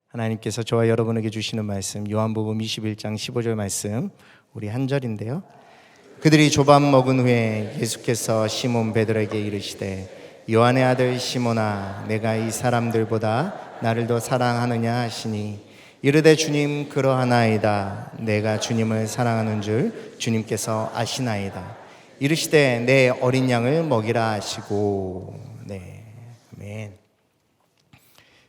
하나님께서 저와 여러분에게 주시는 말씀, 요한복음 21장 15절 말씀, 우리 한 절인데요. 그들이 조밥 먹은 후에 예수께서 시몬 베드로에게 이르시되 요한의 아들 시몬아, 내가 이 사람들보다 나를 더 사랑하느냐 하시니 이르되 주님 그러하나이다. 내가 주님을 사랑하는 줄 주님께서 아시나이다. 이르시되 내 어린 양을 먹이라 하시고. 아멘.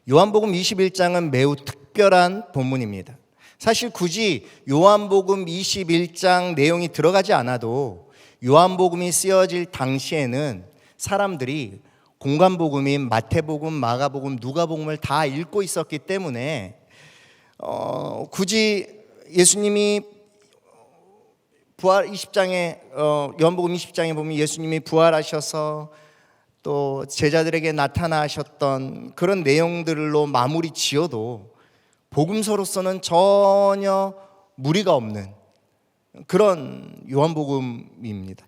요한복음 21장은 매우 특별한 본문입니다. 사실 굳이 요한복음 21장 내용이 들어가지 않아도 요한복음이 쓰여질 당시에는 사람들이 공관복음인 마태복음, 마가복음, 누가복음을 다 읽고 있었기 때문에 굳이 예수님이 부활 20장에 요한복음 20장에 보면 예수님이 부활하셔서 또 제자들에게 나타나셨던 그런 내용들로 마무리 지어도 복음서로서는 전혀 무리가 없는 그런 요한복음입니다.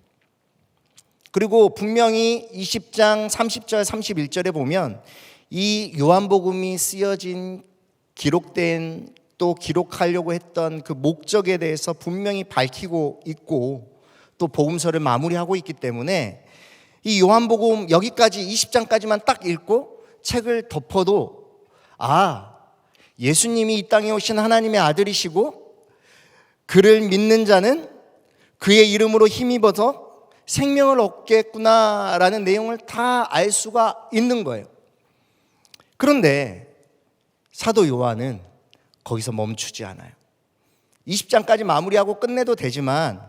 그리고 분명히 20장 30절 31절에 보면 이 요한복음이 쓰여진 기록된 또 기록하려고 했던 그 목적에 대해서 분명히 밝히고 있고 또 복음서를 마무리하고 있기 때문에 이 요한복음 여기까지 20장까지만 딱 읽고 책을 덮어도 예수님이 이 땅에 오신 하나님의 아들이시고 그를 믿는 자는 그의 이름으로 힘입어서 생명을 얻겠구나라는 내용을 다 알 수가 있는 거예요. 그런데 사도 요한은 거기서 멈추지 않아요. 20장까지 마무리하고 끝내도 되지만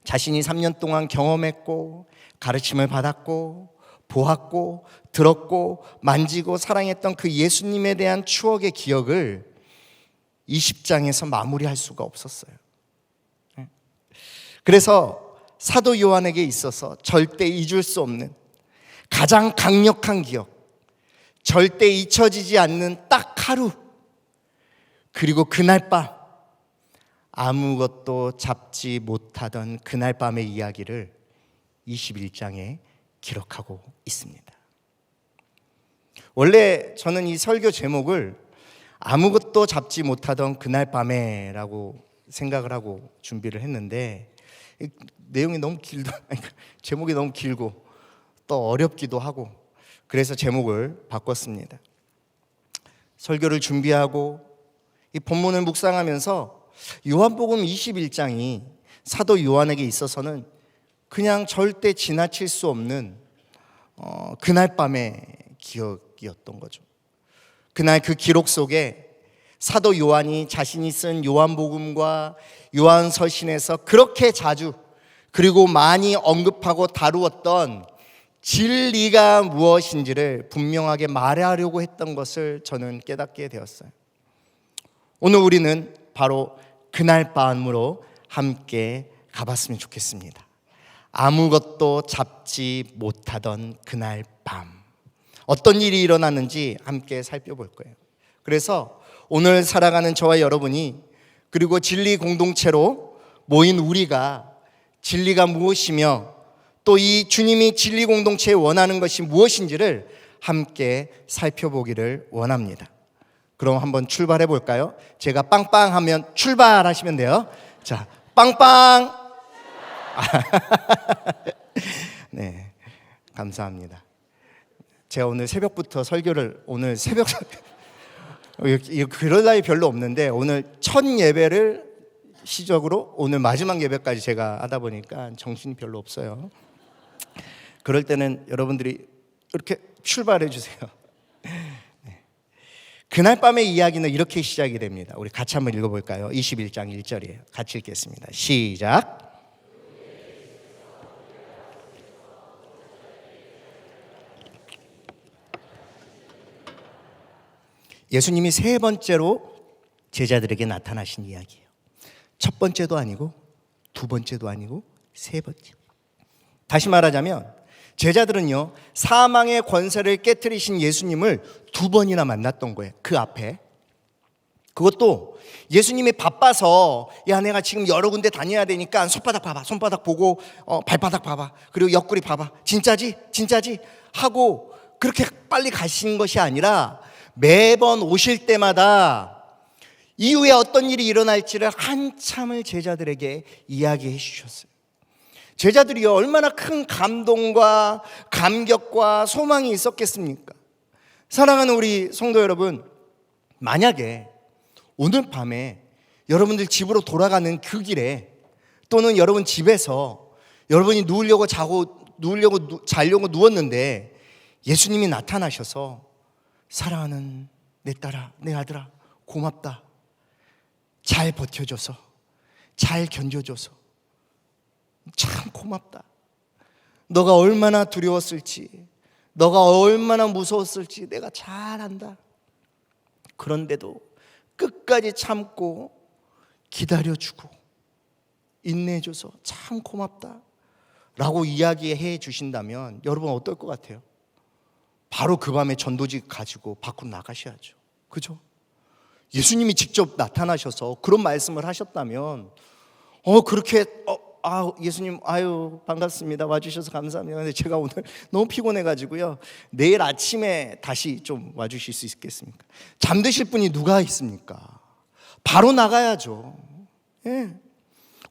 자신이 3년 동안 경험했고 가르침을 받았고 보았고 들었고 만지고 사랑했던 그 예수님에 대한 추억의 기억을 20장에서 마무리할 수가 없었어요. 그래서 사도 요한에게 있어서 절대 잊을 수 없는 가장 강력한 기억, 절대 잊혀지지 않는 딱 하루, 그리고 그날 밤 아무것도 잡지 못하던 그날 밤의 이야기를 21장에 기록하고 있습니다. 원래 저는 이 설교 제목을 아무것도 잡지 못하던 그날 밤에 라고 생각을 하고 준비를 했는데 내용이 너무 제목이 너무 길고 또 어렵기도 하고 그래서 제목을 바꿨습니다. 설교를 준비하고 이 본문을 묵상하면서 요한복음 21장이 사도 요한에게 있어서는 그냥 절대 지나칠 수 없는 그날 밤의 기억이었던 거죠. 그날 그 기록 속에 사도 요한이 자신이 쓴 요한복음과 요한서신에서 그렇게 자주 그리고 많이 언급하고 다루었던 진리가 무엇인지를 분명하게 말하려고 했던 것을 저는 깨닫게 되었어요. 오늘 우리는 바로 그날 밤으로 함께 가봤으면 좋겠습니다. 아무것도 잡지 못하던 그날 밤, 어떤 일이 일어났는지 함께 살펴볼 거예요. 그래서 오늘 살아가는 저와 여러분이 그리고 진리 공동체로 모인 우리가 진리가 무엇이며 또 이 주님이 진리 공동체에 원하는 것이 무엇인지를 함께 살펴보기를 원합니다. 그럼 한번 출발해 볼까요? 제가 빵빵 하면 출발하시면 돼요. 자, 빵빵. 네, 감사합니다. 제가 오늘 새벽부터 설교를 오늘 새벽 그럴 날이 별로 없는데 오늘 첫 예배를 시적으로 오늘 마지막 예배까지 제가 하다 보니까 정신이 별로 없어요. 그럴 때는 여러분들이 이렇게 출발해 주세요. 네. 그날 밤의 이야기는 이렇게 시작이 됩니다. 우리 같이 한번 읽어볼까요? 21장 1절이에요. 같이 읽겠습니다. 시작. 예수님이 세 번째로 제자들에게 나타나신 이야기예요. 첫 번째도 아니고 두 번째도 아니고 세 번째. 다시 말하자면 제자들은요, 사망의 권세를 깨트리신 예수님을 두 번이나 만났던 거예요. 그 앞에. 그것도 예수님이 바빠서 내가 지금 여러 군데 다녀야 되니까 손바닥 봐봐, 손바닥 보고 발바닥 봐봐, 그리고 옆구리 봐봐, 진짜지 하고 그렇게 빨리 가신 것이 아니라 매번 오실 때마다 이후에 어떤 일이 일어날지를 한참을 제자들에게 이야기해 주셨어요. 제자들이요, 얼마나 큰 감동과 감격과 소망이 있었겠습니까? 사랑하는 우리 성도 여러분, 만약에 오늘 밤에 여러분들 집으로 돌아가는 그 길에, 또는 여러분 집에서 여러분이 자려고 누웠는데 예수님이 나타나셔서 사랑하는 내 딸아, 내 아들아, 고맙다, 잘 버텨줘서, 잘 견뎌줘서 참 고맙다, 너가 얼마나 두려웠을지, 너가 얼마나 무서웠을지 내가 잘 안다, 그런데도 끝까지 참고 기다려주고 인내해줘서 참 고맙다 라고 이야기해 주신다면 여러분 어떨 것 같아요? 바로 그 밤에 전도지 가지고 밖으로 나가셔야죠. 그죠? 예수님이 직접 나타나셔서 그런 말씀을 하셨다면 그렇게 예수님 아유 반갑습니다, 와주셔서 감사합니다, 근데 제가 오늘 너무 피곤해가지고요 내일 아침에 다시 좀 와주실 수 있겠습니까? 잠드실 분이 누가 있습니까? 바로 나가야죠. 예.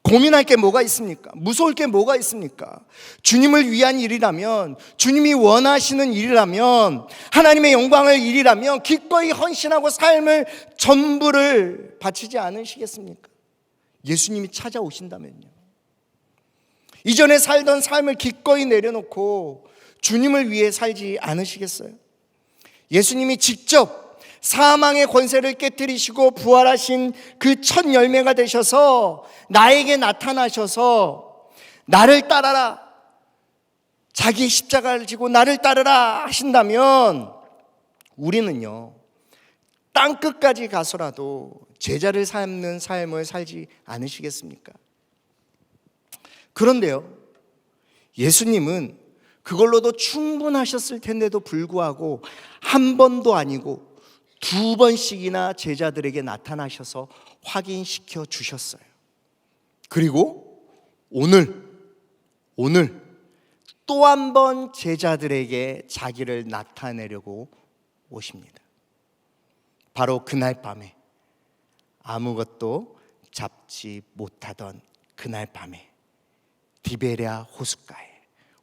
고민할 게 뭐가 있습니까? 무서울 게 뭐가 있습니까? 주님을 위한 일이라면, 주님이 원하시는 일이라면, 하나님의 영광을 일이라면 기꺼이 헌신하고 삶을 전부를 바치지 않으시겠습니까? 예수님이 찾아오신다면요. 이전에 살던 삶을 기꺼이 내려놓고 주님을 위해 살지 않으시겠어요? 예수님이 직접 사망의 권세를 깨뜨리시고 부활하신 그 첫 열매가 되셔서 나에게 나타나셔서 나를 따라라, 자기의 십자가를 지고 나를 따르라 하신다면 우리는요 땅끝까지 가서라도 제자를 삼는 삶을 살지 않으시겠습니까? 그런데요, 예수님은 그걸로도 충분하셨을 텐데도 불구하고 한 번도 아니고 두 번씩이나 제자들에게 나타나셔서 확인시켜 주셨어요. 그리고 오늘 또 한 번 제자들에게 자기를 나타내려고 오십니다. 바로 그날 밤에, 아무것도 잡지 못하던 그날 밤에 디베랴 호숫가에,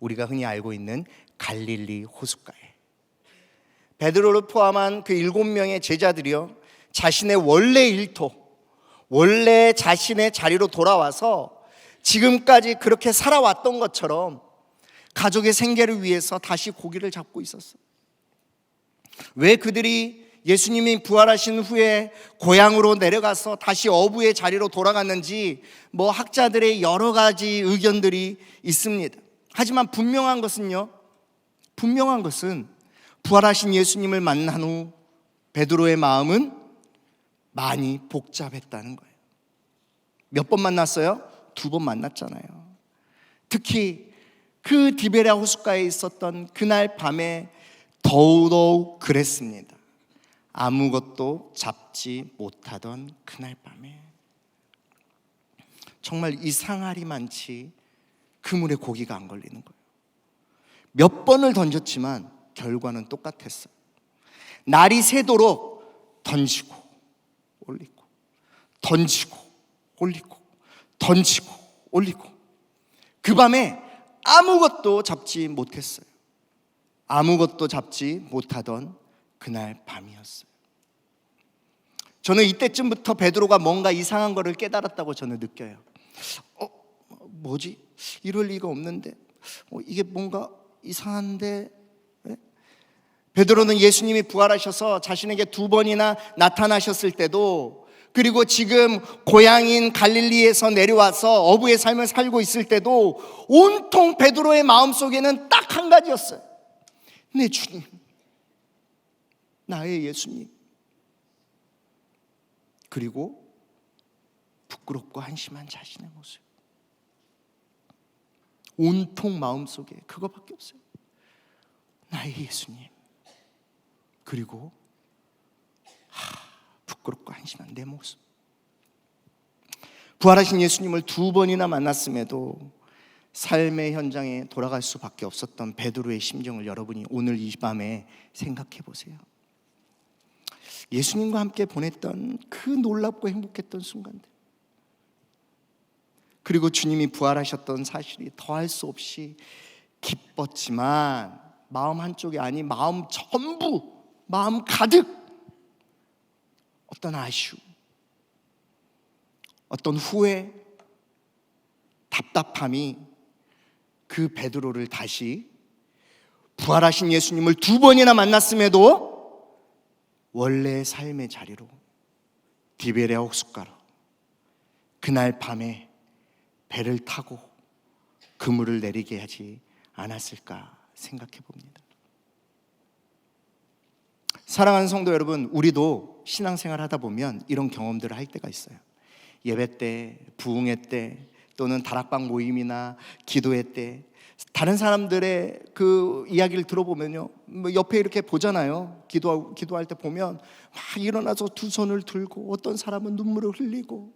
우리가 흔히 알고 있는 갈릴리 호숫가에 베드로를 포함한 그 7명의 제자들이요 자신의 원래 일터, 원래 자신의 자리로 돌아와서 지금까지 그렇게 살아왔던 것처럼 가족의 생계를 위해서 다시 고기를 잡고 있었어요. 왜 그들이 예수님이 부활하신 후에 고향으로 내려가서 다시 어부의 자리로 돌아갔는지 학자들의 여러 가지 의견들이 있습니다. 하지만 분명한 것은 부활하신 예수님을 만난 후 베드로의 마음은 많이 복잡했다는 거예요. 몇 번 만났어요? 2번 만났잖아요. 특히 그 디베랴 호숫가에 있었던 그날 밤에 더더욱 그랬습니다. 아무것도 잡지 못하던 그날 밤에 정말 이상하리 많지 그물에 고기가 안 걸리는 거예요. 몇 번을 던졌지만 결과는 똑같았어요. 날이 새도록 던지고 올리고, 던지고 올리고, 던지고 올리고, 그 밤에 아무것도 잡지 못했어요. 아무것도 잡지 못하던 그날 밤이었어요. 저는 이때쯤부터 베드로가 뭔가 이상한 거를 깨달았다고 저는 느껴요. 뭐지? 이럴 리가 없는데, 이게 뭔가 이상한데. 베드로는 예수님이 부활하셔서 자신에게 2번이나 나타나셨을 때도, 그리고 지금 고향인 갈릴리에서 내려와서 어부의 삶을 살고 있을 때도 온통 베드로의 마음속에는 딱 한 가지였어요. 내 주님, 나의 예수님. 그리고 부끄럽고 한심한 자신의 모습. 온통 마음속에 그거밖에 없어요. 나의 예수님. 그리고 부끄럽고 한심한 내 모습. 부활하신 예수님을 2번이나 만났음에도 삶의 현장에 돌아갈 수밖에 없었던 베드로의 심정을 여러분이 오늘 이 밤에 생각해 보세요. 예수님과 함께 보냈던 그 놀랍고 행복했던 순간들, 그리고 주님이 부활하셨던 사실이 더할 수 없이 기뻤지만 마음 한쪽이 아닌 마음 전부, 마음 가득 어떤 아쉬움, 어떤 후회, 답답함이 그 베드로를 다시 부활하신 예수님을 두 번이나 만났음에도 원래의 삶의 자리로, 디베레아 호숫가로 그날 밤에 배를 타고 그물을 내리게 하지 않았을까 생각해 봅니다. 사랑하는 성도 여러분, 우리도 신앙생활 하다 보면 이런 경험들을 할 때가 있어요. 예배 때, 부흥회 때, 또는 다락방 모임이나 기도회 때 다른 사람들의 그 이야기를 들어보면요, 뭐 옆에 이렇게 보잖아요. 기도할 때 보면 막 일어나서 두 손을 들고, 어떤 사람은 눈물을 흘리고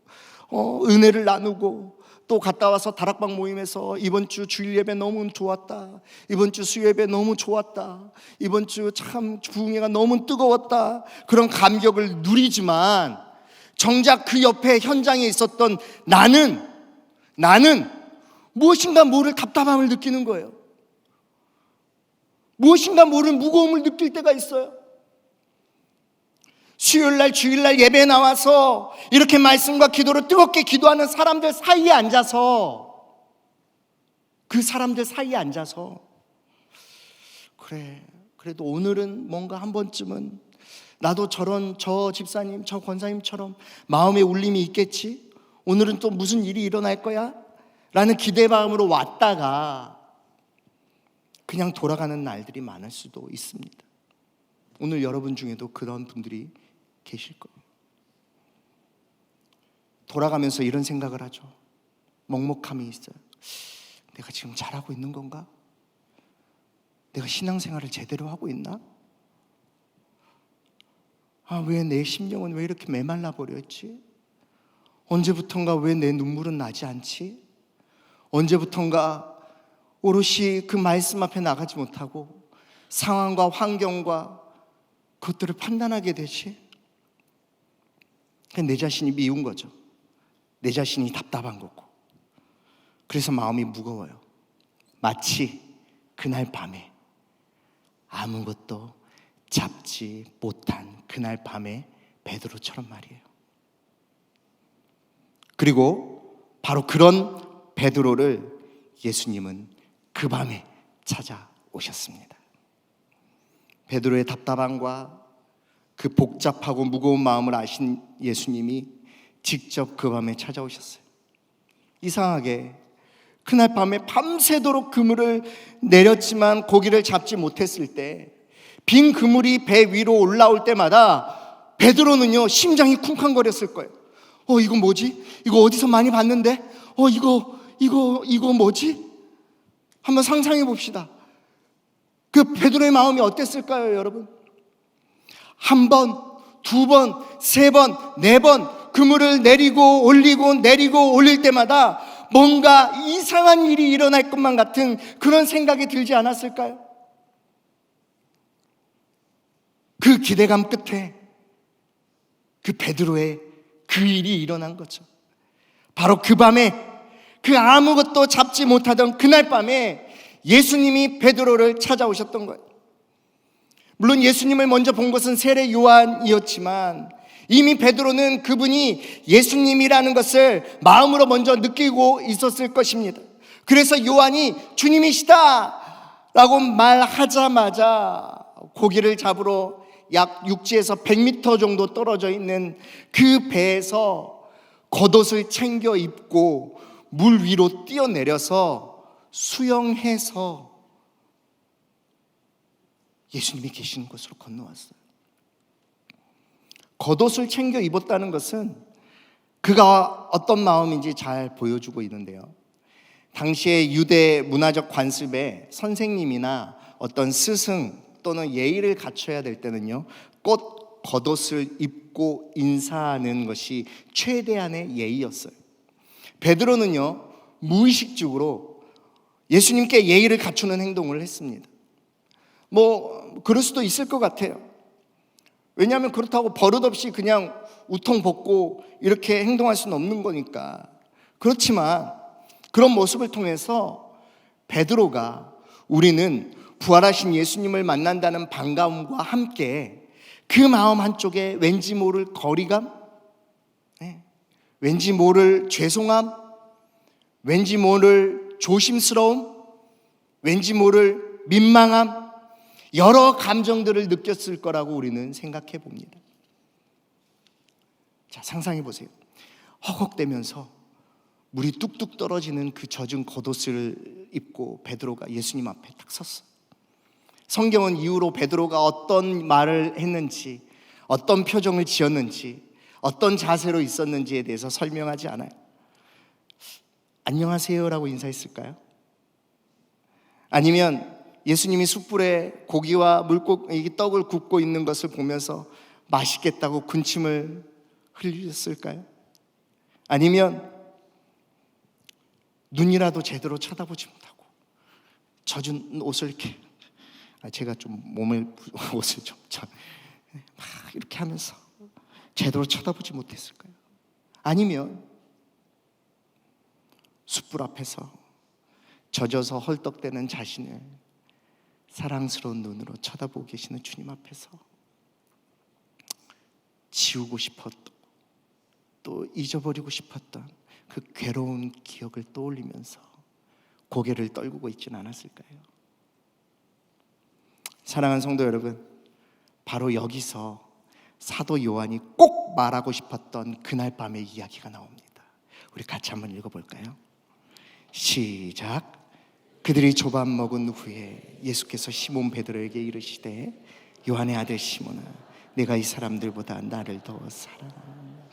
은혜를 나누고, 또 갔다 와서 다락방 모임에서 이번 주 주일 예배 너무 좋았다, 이번 주 수요 예배 너무 좋았다, 이번 주 참 부흥회가 너무 뜨거웠다, 그런 감격을 누리지만 정작 그 옆에 현장에 있었던 나는 무엇인가 모를 답답함을 느끼는 거예요. 무엇인가 모를 무거움을 느낄 때가 있어요. 수요일날 주일날 예배에 나와서 이렇게 말씀과 기도로 뜨겁게 기도하는 사람들 사이에 앉아서, 그 사람들 사이에 앉아서 그래도 오늘은 뭔가 한 번쯤은 나도 저 집사님, 저 권사님처럼 마음의 울림이 있겠지, 오늘은 또 무슨 일이 일어날 거야 라는 기대 마음으로 왔다가 그냥 돌아가는 날들이 많을 수도 있습니다. 오늘 여러분 중에도 그런 분들이 계실 거예요. 돌아가면서 이런 생각을 하죠. 먹먹함이 있어요. 내가 지금 잘하고 있는 건가? 내가 신앙생활을 제대로 하고 있나? 왜 내 심령은 왜 이렇게 메말라 버렸지? 언제부턴가 왜 내 눈물은 나지 않지? 언제부턴가 오롯이 그 말씀 앞에 나가지 못하고 상황과 환경과 그것들을 판단하게 되지? 내 자신이 미운 거죠. 내 자신이 답답한 거고. 그래서 마음이 무거워요. 마치 그날 밤에 아무것도 잡지 못한 그날 밤에 베드로처럼 말이에요. 그리고 바로 그런 베드로를 예수님은 그 밤에 찾아오셨습니다. 베드로의 답답함과 그 복잡하고 무거운 마음을 아신 예수님이 직접 그 밤에 찾아오셨어요. 이상하게 그날 밤에 밤새도록 그물을 내렸지만 고기를 잡지 못했을 때, 빈 그물이 배 위로 올라올 때마다 베드로는요, 심장이 쿵쾅거렸을 거예요. 이거 뭐지? 이거 어디서 많이 봤는데? 이거 뭐지? 한번 상상해 봅시다. 그 베드로의 마음이 어땠을까요, 여러분? 한 번, 두 번, 세 번, 네 번 그물을 내리고 올리고 내리고 올릴 때마다 뭔가 이상한 일이 일어날 것만 같은 그런 생각이 들지 않았을까요? 그 기대감 끝에 그 베드로의 그 일이 일어난 거죠. 바로 그 밤에, 그 아무것도 잡지 못하던 그날 밤에 예수님이 베드로를 찾아오셨던 거예요. 물론 예수님을 먼저 본 것은 세례 요한이었지만 이미 베드로는 그분이 예수님이라는 것을 마음으로 먼저 느끼고 있었을 것입니다. 그래서 요한이 주님이시다 라고 말하자마자 고기를 잡으러 약 육지에서 100m 정도 떨어져 있는 그 배에서 겉옷을 챙겨 입고 물 위로 뛰어내려서 수영해서 예수님이 계시는 곳으로 건너왔어요. 겉옷을 챙겨 입었다는 것은 그가 어떤 마음인지 잘 보여주고 있는데요, 당시의 유대 문화적 관습에 선생님이나 어떤 스승 또는 예의를 갖춰야 될 때는요, 꼭 겉옷을 입고 인사하는 것이 최대한의 예의였어요. 베드로는요, 무의식적으로 예수님께 예의를 갖추는 행동을 했습니다. 그럴 수도 있을 것 같아요. 왜냐하면 그렇다고 버릇없이 그냥 우통 벗고 이렇게 행동할 수는 없는 거니까. 그렇지만 그런 모습을 통해서 베드로가 우리는 부활하신 예수님을 만난다는 반가움과 함께 그 마음 한쪽에 왠지 모를 거리감, 왠지 모를 죄송함, 왠지 모를 조심스러움, 왠지 모를 민망함, 여러 감정들을 느꼈을 거라고 우리는 생각해 봅니다. 자, 상상해 보세요. 허걱대면서 물이 뚝뚝 떨어지는 그 젖은 겉옷을 입고 베드로가 예수님 앞에 딱 섰어요. 성경은 이후로 베드로가 어떤 말을 했는지, 어떤 표정을 지었는지, 어떤 자세로 있었는지에 대해서 설명하지 않아요. 안녕하세요라고 인사했을까요? 아니면 예수님이 숯불에 고기와 떡을 굽고 있는 것을 보면서 맛있겠다고 군침을 흘리셨을까요? 아니면 눈이라도 제대로 쳐다보지 못하고 젖은 옷을 이렇게, 제가 좀 옷을 좀 막 이렇게 하면서 제대로 쳐다보지 못했을까요? 아니면 숯불 앞에서 젖어서 헐떡대는 자신을 사랑스러운 눈으로 쳐다보고 계시는 주님 앞에서 지우고 싶었던, 또 잊어버리고 싶었던 그 괴로운 기억을 떠올리면서 고개를 떨구고 있지는 않았을까요? 사랑하는 성도 여러분, 바로 여기서 사도 요한이 꼭 말하고 싶었던 그날 밤의 이야기가 나옵니다. 우리 같이 한번 읽어볼까요? 시작. 그들이 조반 먹은 후에 예수께서 시몬 베드로에게 이르시되 요한의 아들 시몬아, 내가 이 사람들보다 나를 더 사랑하느냐.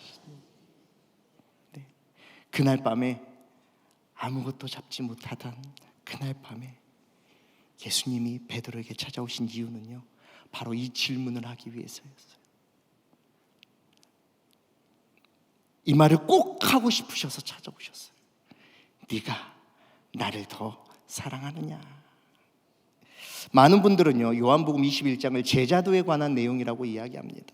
그날 밤에 아무것도 잡지 못하던 그날 밤에 예수님이 베드로에게 찾아오신 이유는요, 바로 이 질문을 하기 위해서였어요. 이 말을 꼭 하고 싶으셔서 찾아오셨어요. 네가 나를 더 사랑하느냐. 많은 분들은요, 요한복음 21장을 제자도에 관한 내용이라고 이야기합니다.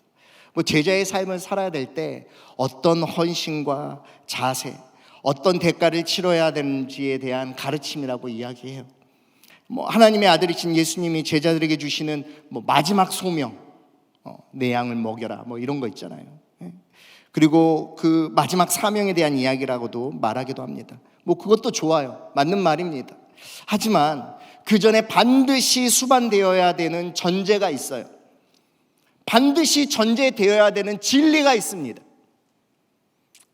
제자의 삶을 살아야 될 때 어떤 헌신과 자세, 어떤 대가를 치러야 되는지에 대한 가르침이라고 이야기해요. 하나님의 아들이신 예수님이 제자들에게 주시는 마지막 소명, 내 양을 먹여라, 이런 거 있잖아요. 그리고 그 마지막 사명에 대한 이야기라고도 말하기도 합니다. 그것도 좋아요. 맞는 말입니다. 하지만 그 전에 반드시 수반되어야 되는 전제가 있어요. 반드시 전제되어야 되는 진리가 있습니다.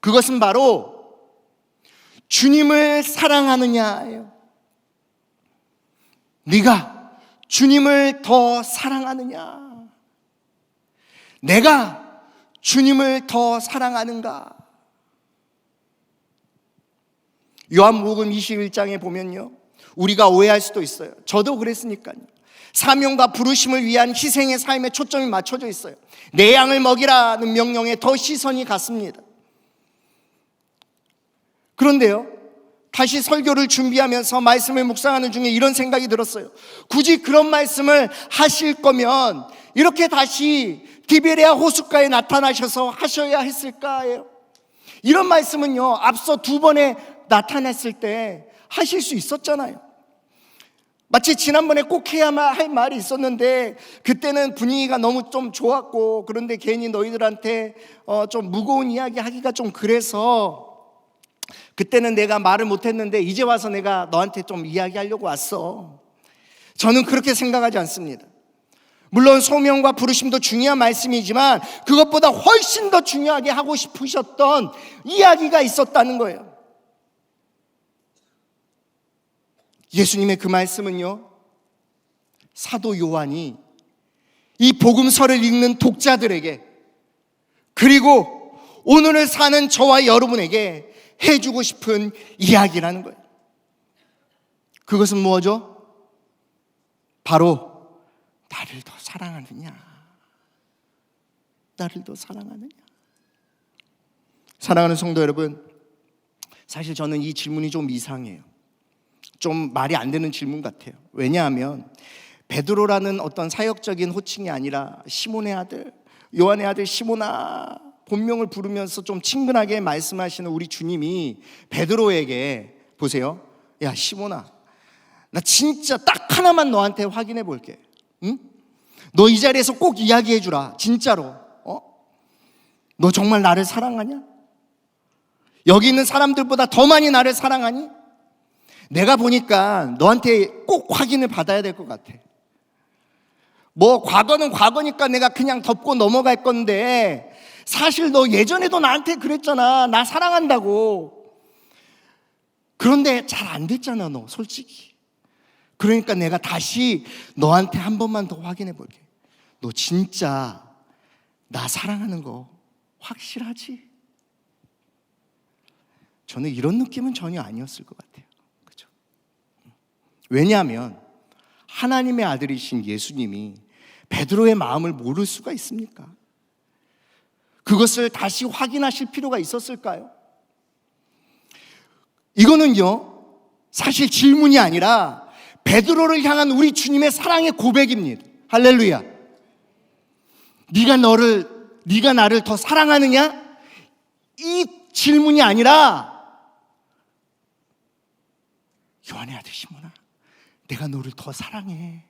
그것은 바로 주님을 사랑하느냐예요. 네가 주님을 더 사랑하느냐? 내가 주님을 더 사랑하는가? 요한복음 21장에 보면요, 우리가 오해할 수도 있어요. 저도 그랬으니까요. 사명과 부르심을 위한 희생의 삶에 초점이 맞춰져 있어요. 내 양을 먹이라는 명령에 더 시선이 갔습니다. 그런데요, 다시 설교를 준비하면서 말씀을 묵상하는 중에 이런 생각이 들었어요. 굳이 그런 말씀을 하실 거면 이렇게 다시 디베레아 호숫가에 나타나셔서 하셔야 했을까요? 이런 말씀은요, 앞서 2번에 나타났을 때 하실 수 있었잖아요. 마치 지난번에 꼭 해야만 할 말이 있었는데 그때는 분위기가 너무 좀 좋았고, 그런데 괜히 너희들한테 좀 무거운 이야기 하기가 좀 그래서 그때는 내가 말을 못했는데 이제 와서 내가 너한테 좀 이야기하려고 왔어. 저는 그렇게 생각하지 않습니다. 물론 소명과 부르심도 중요한 말씀이지만 그것보다 훨씬 더 중요하게 하고 싶으셨던 이야기가 있었다는 거예요. 예수님의 그 말씀은요, 사도 요한이 이 복음서를 읽는 독자들에게, 그리고 오늘을 사는 저와 여러분에게 해주고 싶은 이야기라는 거예요. 그것은 뭐죠? 바로 나를 더 사랑하느냐, 나를 더 사랑하느냐. 사랑하는 성도 여러분, 사실 저는 이 질문이 좀 이상해요. 좀 말이 안 되는 질문 같아요. 왜냐하면 베드로라는 어떤 사역적인 호칭이 아니라 시몬의 아들, 요한의 아들 시몬아 본명을 부르면서 좀 친근하게 말씀하시는 우리 주님이 베드로에게, 보세요, 야 시몬아, 나 진짜 딱 하나만 너한테 확인해 볼게. 응? 너 이 자리에서 꼭 이야기해 주라. 진짜로. 너 정말 나를 사랑하냐? 여기 있는 사람들보다 더 많이 나를 사랑하니? 내가 보니까 너한테 꼭 확인을 받아야 될 것 같아. 뭐 과거는 과거니까 내가 그냥 덮고 넘어갈 건데, 사실 너 예전에도 나한테 그랬잖아. 나 사랑한다고. 그런데 잘 안 됐잖아, 너 솔직히. 그러니까 내가 다시 너한테 한 번만 더 확인해 볼게. 너 진짜 나 사랑하는 거 확실하지? 저는 이런 느낌은 전혀 아니었을 것 같아요. 그렇죠? 왜냐하면 하나님의 아들이신 예수님이 베드로의 마음을 모를 수가 있습니까? 그것을 다시 확인하실 필요가 있었을까요? 이거는요, 사실 질문이 아니라 베드로를 향한 우리 주님의 사랑의 고백입니다. 할렐루야. 네가 나를 더 사랑하느냐? 이 질문이 아니라, 요한의 아들 시몬아, 내가 너를 더 사랑해.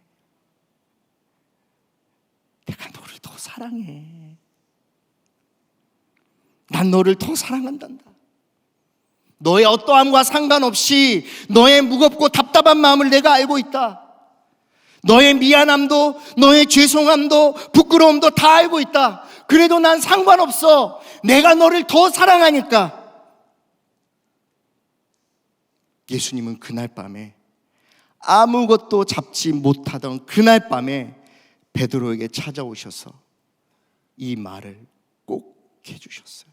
내가 너를 더 사랑해. 난 너를 더 사랑한단다. 너의 어떠함과 상관없이 너의 무겁고 답답한 마음을 내가 알고 있다. 너의 미안함도, 너의 죄송함도, 부끄러움도 다 알고 있다. 그래도 난 상관없어. 내가 너를 더 사랑하니까. 예수님은 그날 밤에, 아무것도 잡지 못하던 그날 밤에 베드로에게 찾아오셔서 이 말을 꼭 해주셨어요.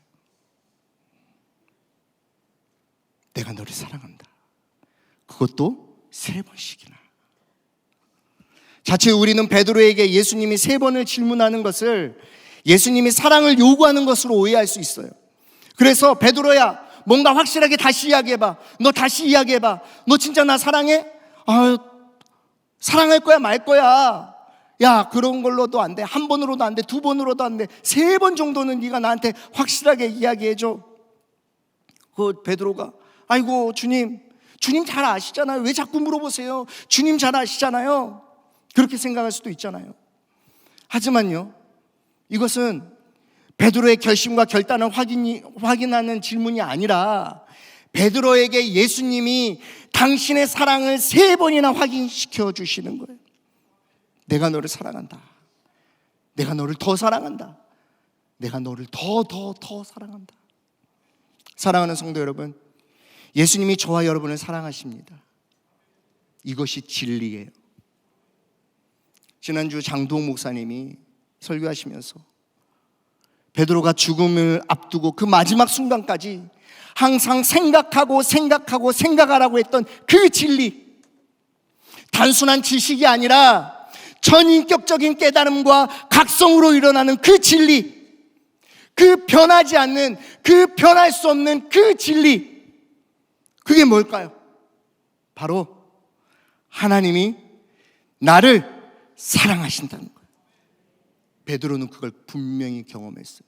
내가 너를 사랑한다. 그것도 3번씩이나. 자칫 우리는 베드로에게 예수님이 3번을 질문하는 것을 예수님이 사랑을 요구하는 것으로 오해할 수 있어요. 그래서 베드로야, 뭔가 확실하게 다시 이야기해봐. 너 다시 이야기해봐. 너 진짜 나 사랑해? 사랑할 거야 말 거야. 야, 그런 걸로도 안 돼. 1번으로도 안 돼. 2번으로도 안 돼. 3번 정도는 네가 나한테 확실하게 이야기해줘. 그 베드로가, 아이고 주님 잘 아시잖아요. 왜 자꾸 물어보세요? 주님 잘 아시잖아요. 그렇게 생각할 수도 있잖아요. 하지만요, 이것은 베드로의 결심과 결단을 확인하는 질문이 아니라 베드로에게 예수님이 당신의 사랑을 3번이나 확인시켜 주시는 거예요. 내가 너를 사랑한다. 내가 너를 더 사랑한다. 내가 너를 더 사랑한다. 사랑하는 성도 여러분, 예수님이 저와 여러분을 사랑하십니다. 이것이 진리예요. 지난주 장도욱 목사님이 설교하시면서 베드로가 죽음을 앞두고 그 마지막 순간까지 항상 생각하라고 했던 그 진리, 단순한 지식이 아니라 전인격적인 깨달음과 각성으로 일어나는 그 진리, 그 변하지 않는, 그 변할 수 없는 그 진리, 그게 뭘까요? 바로 하나님이 나를 사랑하신다는 거예요. 베드로는 그걸 분명히 경험했어요.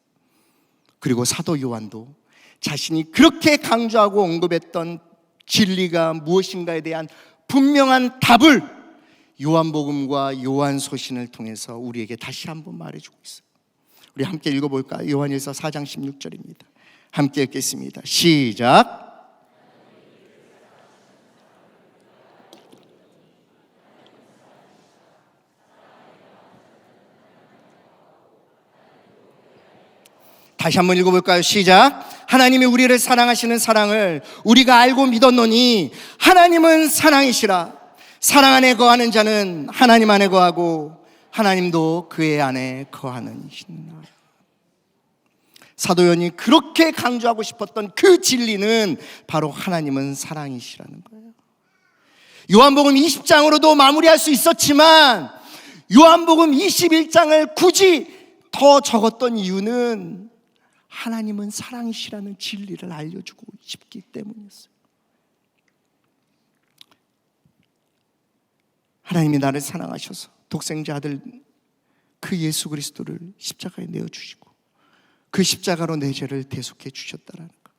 그리고 사도 요한도 자신이 그렇게 강조하고 언급했던 진리가 무엇인가에 대한 분명한 답을 요한복음과 요한서신을 통해서 우리에게 다시 한번 말해주고 있어요. 우리 함께 읽어볼까요? 요한일서 4장 16절입니다. 함께 읽겠습니다. 시작. 다시 한번 읽어볼까요? 시작. 하나님이 우리를 사랑하시는 사랑을 우리가 알고 믿었노니 하나님은 사랑이시라. 사랑 안에 거하는 자는 하나님 안에 거하고 하나님도 그의 안에 거하는 이시라. 사도 요한이 그렇게 강조하고 싶었던 그 진리는 바로 하나님은 사랑이시라는 거예요. 요한복음 20장으로도 마무리할 수 있었지만 요한복음 21장을 굳이 더 적었던 이유는 하나님은 사랑이시라는 진리를 알려주고 싶기 때문이었어요. 하나님이 나를 사랑하셔서 독생자 아들, 그 예수 그리스도를 십자가에 내어주시고 그 십자가로 내 죄를 대속해 주셨다라는 것.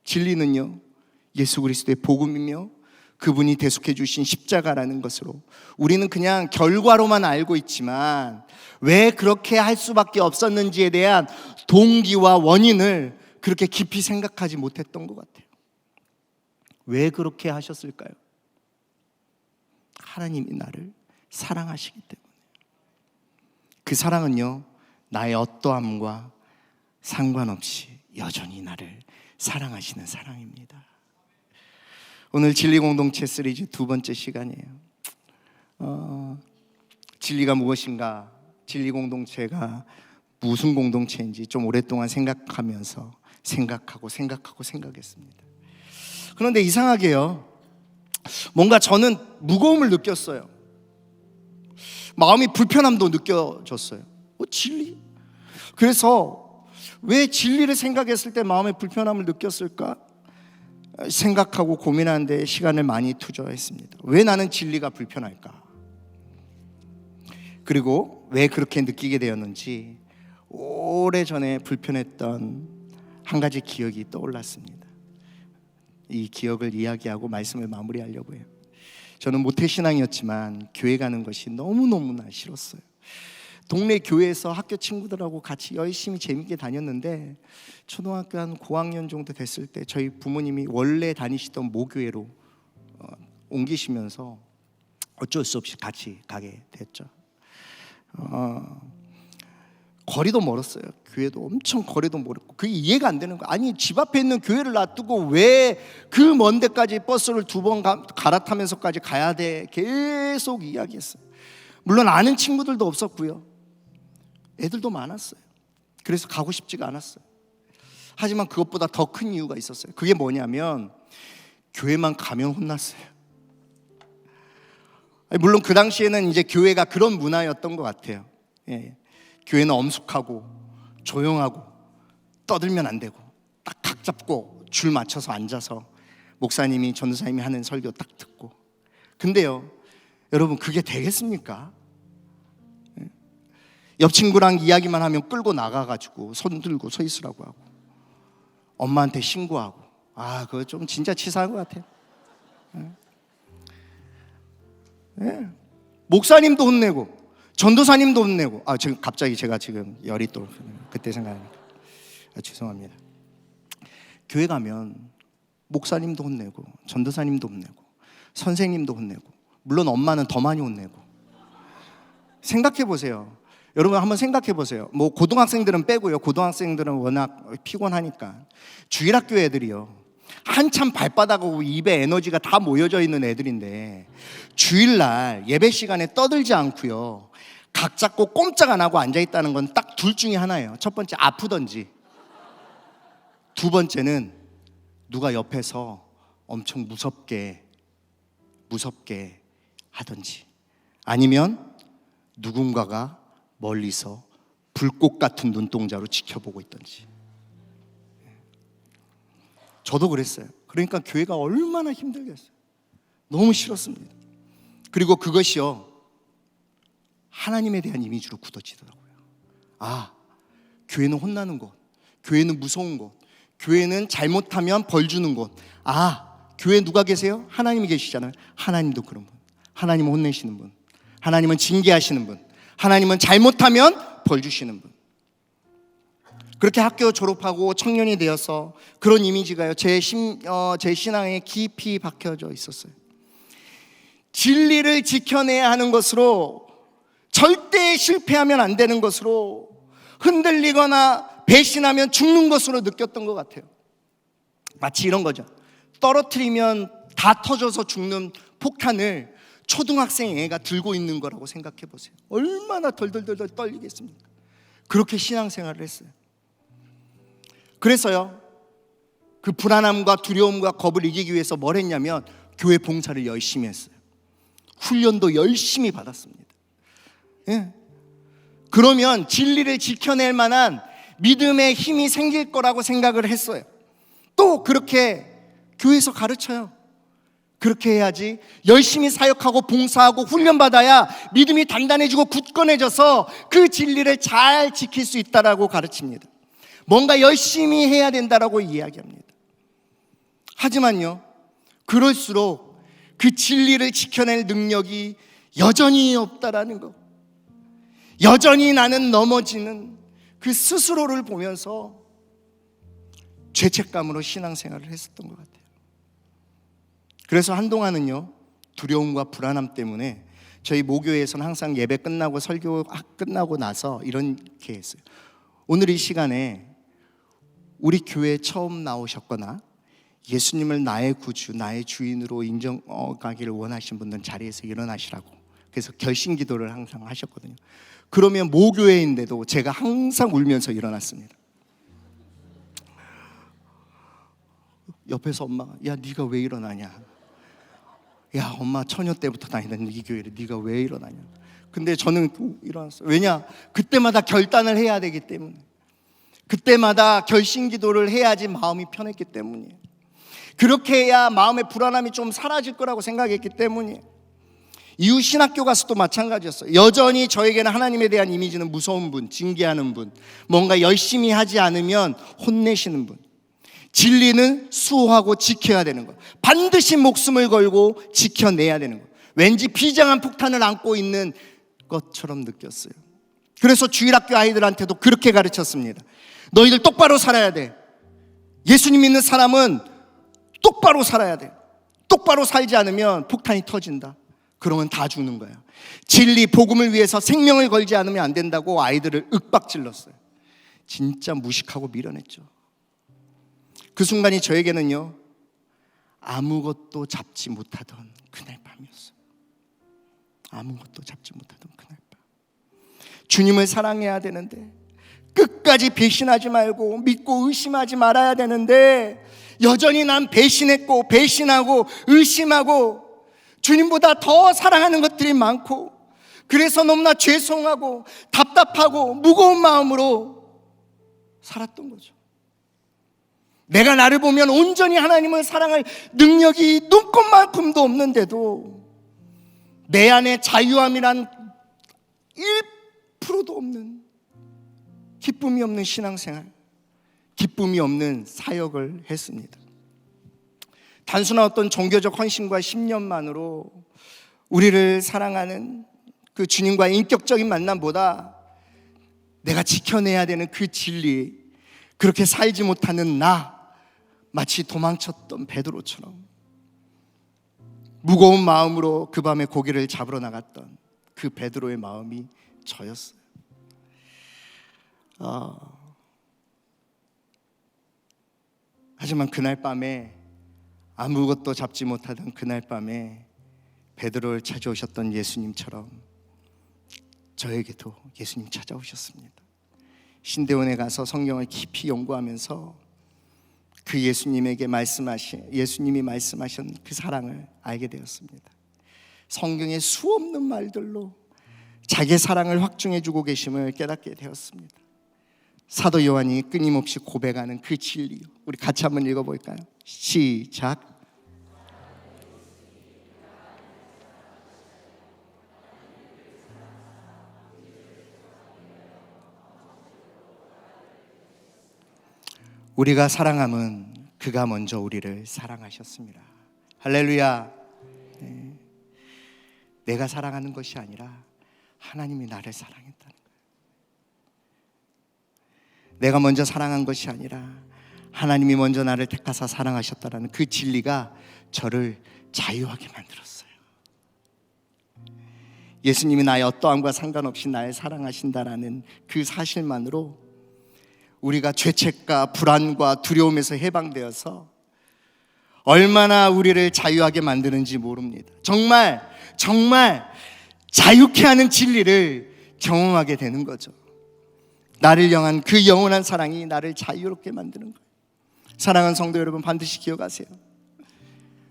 진리는요, 예수 그리스도의 복음이며 그분이 대속해 주신 십자가라는 것으로 우리는 그냥 결과로만 알고 있지만 왜 그렇게 할 수밖에 없었는지에 대한 동기와 원인을 그렇게 깊이 생각하지 못했던 것 같아요. 왜 그렇게 하셨을까요? 하나님이 나를 사랑하시기 때문에. 그 사랑은요, 나의 어떠함과 상관없이 여전히 나를 사랑하시는 사랑입니다. 오늘 진리 공동체 시리즈 두 번째 시간이에요. 진리가 무엇인가, 진리 공동체가 무슨 공동체인지 좀 오랫동안 생각하면서 생각했습니다. 그런데 이상하게요, 뭔가 저는 무거움을 느꼈어요. 마음이 불편함도 느껴졌어요. 진리? 그래서 왜 진리를 생각했을 때 마음에 불편함을 느꼈을까? 생각하고 고민하는 데 시간을 많이 투자했습니다. 왜 나는 진리가 불편할까? 그리고 왜 그렇게 느끼게 되었는지 오래전에 불편했던 한 가지 기억이 떠올랐습니다. 이 기억을 이야기하고 말씀을 마무리하려고 해요. 저는 모태신앙이었지만 교회 가는 것이 너무너무나 싫었어요. 동네 교회에서 학교 친구들하고 같이 열심히 재밌게 다녔는데 초등학교 한 고학년 정도 됐을 때 저희 부모님이 원래 다니시던 모교회로 옮기시면서 어쩔 수 없이 같이 가게 됐죠. 거리도 멀었어요. 교회도 엄청 거리도 멀었고 그게 이해가 안 되는 거예요. 아니, 집 앞에 있는 교회를 놔두고 왜 그 먼 데까지 버스를 2번 갈아타면서까지 가야 돼? 계속 이야기했어요. 물론 아는 친구들도 없었고요, 애들도 많았어요. 그래서 가고 싶지가 않았어요. 하지만 그것보다 더 큰 이유가 있었어요. 그게 뭐냐면 교회만 가면 혼났어요. 물론 그 당시에는 이제 교회가 그런 문화였던 것 같아요. 예. 교회는 엄숙하고 조용하고 떠들면 안 되고 딱 각 잡고 줄 맞춰서 앉아서 목사님이 전도사님이 하는 설교 딱 듣고. 근데요, 여러분, 그게 되겠습니까? 옆 친구랑 이야기만 하면 끌고 나가가지고 손 들고 서 있으라고 하고 엄마한테 신고하고. 그거 좀 진짜 치사한 것 같아요. 목사님도 혼내고 전도사님도 혼내고. 지금 갑자기 제가 지금 열이 또 그때 생각하니까 죄송합니다. 교회 가면 목사님도 혼내고 전도사님도 혼내고 선생님도 혼내고, 물론 엄마는 더 많이 혼내고. 생각해 보세요. 여러분 한번 생각해 보세요. 뭐 고등학생들은 빼고요. 고등학생들은 워낙 피곤하니까 주일학교 애들이요, 한참 발바닥하고 입에 에너지가 다 모여져 있는 애들인데 주일날 예배 시간에 떠들지 않고요, 각 잡고 꼼짝 안 하고 앉아있다는 건 딱 둘 중에 하나예요. 첫 번째, 아프던지, 두 번째는 누가 옆에서 엄청 무섭게 하던지, 아니면 누군가가 멀리서 불꽃 같은 눈동자로 지켜보고 있던지. 저도 그랬어요. 그러니까 교회가 얼마나 힘들겠어요. 너무 싫었습니다. 그리고 그것이요, 하나님에 대한 이미지로 굳어지더라고요. 교회는 혼나는 곳, 교회는 무서운 곳, 교회는 잘못하면 벌 주는 곳. 교회에 누가 계세요? 하나님이 계시잖아요. 하나님도 그런 분. 하나님은 혼내시는 분, 하나님은 징계하시는 분, 하나님은 잘못하면 벌 주시는 분. 그렇게 학교 졸업하고 청년이 되어서 그런 이미지가요, 제 신앙에 깊이 박혀져 있었어요. 진리를 지켜내야 하는 것으로, 절대 실패하면 안 되는 것으로, 흔들리거나 배신하면 죽는 것으로 느꼈던 것 같아요. 마치 이런 거죠. 떨어뜨리면 다 터져서 죽는 폭탄을 초등학생 애가 들고 있는 거라고 생각해 보세요. 얼마나 덜덜덜 떨리겠습니까? 그렇게 신앙생활을 했어요. 그래서요, 그 불안함과 두려움과 겁을 이기기 위해서 뭘 했냐면 교회 봉사를 열심히 했어요. 훈련도 열심히 받았습니다. 그러면 진리를 지켜낼 만한 믿음의 힘이 생길 거라고 생각을 했어요. 또 그렇게 교회에서 가르쳐요. 그렇게 해야지. 열심히 사역하고 봉사하고 훈련받아야 믿음이 단단해지고 굳건해져서 그 진리를 잘 지킬 수 있다라고 가르칩니다. 뭔가 열심히 해야 된다라고 이야기합니다. 하지만요, 그럴수록 그 진리를 지켜낼 능력이 여전히 없다라는 거, 여전히 나는 넘어지는 그 스스로를 보면서 죄책감으로 신앙생활을 했었던 것 같아요. 그래서 한동안은요, 두려움과 불안함 때문에 저희 모교에서는 항상 예배 끝나고 설교 끝나고 나서 이렇게 했어요. 오늘 이 시간에 우리 교회에 처음 나오셨거나 예수님을 나의 구주, 나의 주인으로 인정하기를 원하시는 분들은 자리에서 일어나시라고, 그래서 결심 기도를 항상 하셨거든요. 그러면 모교회인데도 제가 항상 울면서 일어났습니다. 옆에서 엄마가, 야 네가 왜 일어나냐, 야 엄마 처녀 때부터 다니던 이 교회를 네가 왜 일어나냐. 근데 저는 일어났어요. 왜냐? 그때마다 결단을 해야 되기 때문에, 그때마다 결심 기도를 해야지 마음이 편했기 때문이에요. 그렇게 해야 마음의 불안함이 좀 사라질 거라고 생각했기 때문이에요. 이후 신학교 가서도 마찬가지였어요. 여전히 저에게는 하나님에 대한 이미지는 무서운 분, 징계하는 분, 뭔가 열심히 하지 않으면 혼내시는 분. 진리는 수호하고 지켜야 되는 것, 반드시 목숨을 걸고 지켜내야 되는 것, 왠지 비장한 폭탄을 안고 있는 것처럼 느꼈어요. 그래서 주일학교 아이들한테도 그렇게 가르쳤습니다. 너희들 똑바로 살아야 돼. 예수님 믿는 사람은 똑바로 살아야 돼. 똑바로 살지 않으면 폭탄이 터진다. 그러면 다 죽는 거야. 진리, 복음을 위해서 생명을 걸지 않으면 안 된다고 아이들을 윽박질렀어요. 진짜 무식하고 미련했죠. 그 순간이 저에게는요, 아무것도 잡지 못하던 그날 밤이었어요. 아무것도 잡지 못하던 그날 밤. 주님을 사랑해야 되는데, 끝까지 배신하지 말고 믿고 의심하지 말아야 되는데, 여전히 난 배신했고 배신하고 의심하고 주님보다 더 사랑하는 것들이 많고, 그래서 너무나 죄송하고 답답하고 무거운 마음으로 살았던 거죠. 내가 나를 보면 온전히 하나님을 사랑할 능력이 눈꼽만큼도 없는데도 내 안에 자유함이란 1%도 없는, 기쁨이 없는 신앙생활, 기쁨이 없는 사역을 했습니다. 단순한 어떤 종교적 헌신과 신념만으로 우리를 사랑하는 그 주님과의 인격적인 만남보다 내가 지켜내야 되는 그 진리, 그렇게 살지 못하는 나, 마치 도망쳤던 베드로처럼 무거운 마음으로 그 밤에 고기를 잡으러 나갔던 그 베드로의 마음이 저였어요. 하지만 그날 밤에, 아무것도 잡지 못하던 그날 밤에 베드로를 찾아오셨던 예수님처럼 저에게도 예수님 찾아오셨습니다. 신대원에 가서 성경을 깊이 연구하면서 그 예수님이 말씀하신 그 사랑을 알게 되었습니다. 성경의 수없는 말들로 자기의 사랑을 확증해주고 계심을 깨닫게 되었습니다. 사도 요한이 끊임없이 고백하는 그 진리요, 우리 같이 한번 읽어볼까요? 시작. 우리가 사랑함은 그가 먼저 우리를 사랑하셨습니다. 할렐루야. 네. 내가 사랑하는 것이 아니라 하나님이 나를 사랑했다는 거예요. 내가 먼저 사랑한 것이 아니라 하나님이 먼저 나를 택하사 사랑하셨다라는 그 진리가 저를 자유하게 만들었어요. 예수님이 나의 어떠함과 상관없이 나를 사랑하신다라는 그 사실만으로 우리가 죄책과 불안과 두려움에서 해방되어서 얼마나 우리를 자유하게 만드는지 모릅니다. 정말 자유케 하는 진리를 경험하게 되는 거죠. 나를 향한 그 영원한 사랑이 나를 자유롭게 만드는 거예요. 사랑하는 성도 여러분, 반드시 기억하세요.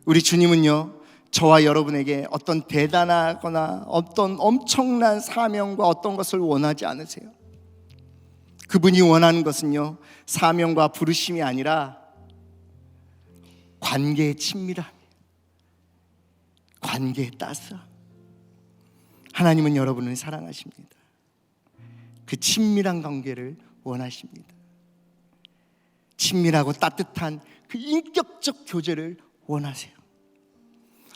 우리 주님은요, 저와 여러분에게 어떤 대단하거나 어떤 엄청난 사명과 어떤 것을 원하지 않으세요. 그분이 원하는 것은요, 사명과 부르심이 아니라 관계의 친밀함, 관계의 따스함. 하나님은 여러분을 사랑하십니다. 그 친밀한 관계를 원하십니다. 친밀하고 따뜻한 그 인격적 교제를 원하세요.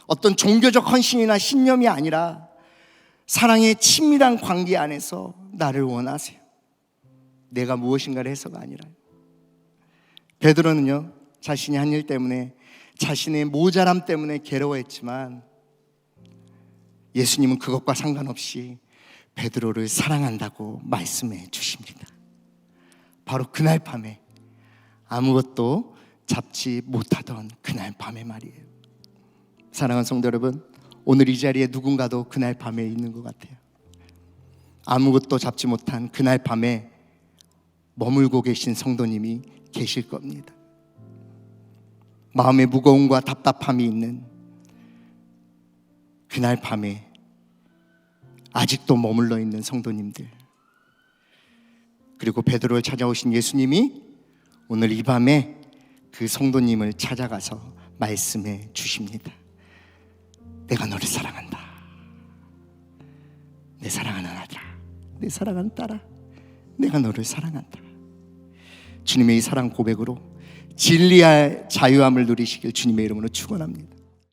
어떤 종교적 헌신이나 신념이 아니라 사랑의 친밀한 관계 안에서 나를 원하세요. 내가 무엇인가를 해서가 아니라. 베드로는요, 자신이 한 일 때문에, 자신의 모자람 때문에 괴로워했지만 예수님은 그것과 상관없이 베드로를 사랑한다고 말씀해 주십니다. 바로 그날 밤에, 아무것도 잡지 못하던 그날 밤에 말이에요. 사랑하는 성도 여러분, 오늘 이 자리에 누군가도 그날 밤에 있는 것 같아요. 아무것도 잡지 못한 그날 밤에 머물고 계신 성도님이 계실 겁니다. 마음의 무거움과 답답함이 있는 그날 밤에 아직도 머물러 있는 성도님들, 그리고 베드로를 찾아오신 예수님이 오늘 이 밤에 그 성도님을 찾아가서 말씀해 주십니다. 내가 너를 사랑한다. 내 사랑하는 아들아, 내 사랑하는 딸아, 내가 너를 사랑한다. 주님의 이 사랑 고백으로 진리할 자유함을 누리시길 주님의 이름으로 축원합니다.